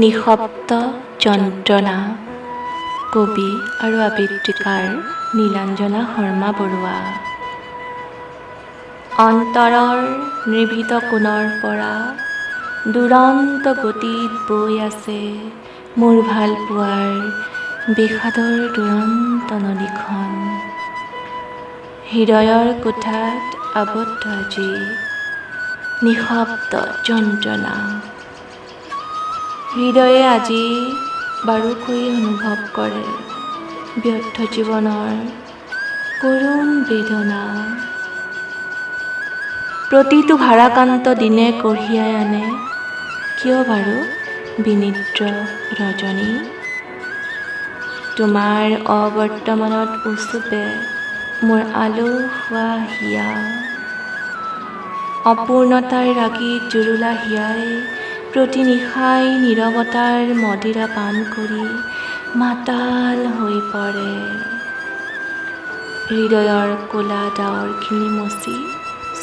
নিঃশব্দ যন্ত্ৰণা কবি আৰু আবৃত্তিকাৰ নীলাঞ্জনা শৰ্মা বৰুৱা। অন্তৰৰ নিৰ্ভীত কোণৰ পৰা দুৰন্ত গতিত বৈ আছে মোৰ ভাল পোৱাৰ বিষাদৰ দুৰন্ত নদীখন। হৃদয়ৰ কোঠাত আবদ্ধ আজি নিঃশব্দ যন্ত্ৰণা। হৃদয়ে আজি বাৰুকৈ অনুভৱ কৰে ব্যৰ্থ জীৱনৰ কৰুণ বেদনা। প্ৰতিটো ভাৰাক্ৰান্ত দিনে কঢ়িয়াই আনে কিয় বাৰু বিনিদ্ৰ ৰজনী। তোমাৰ অবৰ্তমানত উচুপে মোৰ আলসুৱা হিয়া। অপূৰ্ণতাৰ ৰাগীত জুৰুলা হিয়াই প্ৰতি নিশাই নীৰৱতাৰ মদিৰা পান কৰি মাতাল হৈ পৰে। হৃদয়ৰ ক'লা ডাৱৰখিনি মচি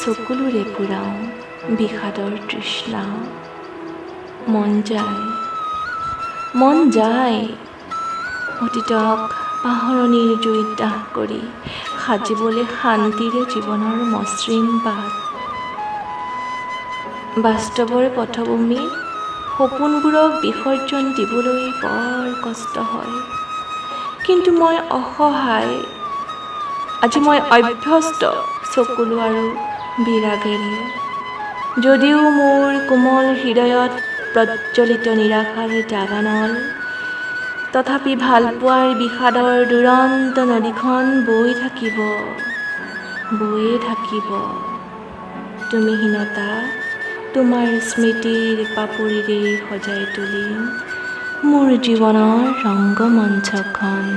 চকুলোৰে পুৰাওঁ বিষাদৰ তৃষ্ণা। মন যায় অতীতক পাহৰণিৰ জুইত দাহ কৰি সাজিবলৈ শান্তিৰে জীৱনৰ মসৃণ বাট। বাস্তৱৰ পটভূমি সপোনবোৰক বিসৰ্জন দিবলৈ বৰ কষ্ট হয়, কিন্তু মই অসহায়। আজি মই অভ্যস্ত চকুলো আৰু বিৰাগেৰে। যদিও মোৰ কোমল হৃদয়ত প্ৰজ্বলিত নিৰাশাৰ দাবানল, তথাপি ভালপোৱাৰ বিষাদৰ দুৰন্ত নদীখন বৈ থাকিব। তুমিহীনতা তোমাৰ স্মৃতিৰ পাপৰিৰে সজাই তুলিম মোৰ জীৱনৰ ৰংগমঞ্চখন।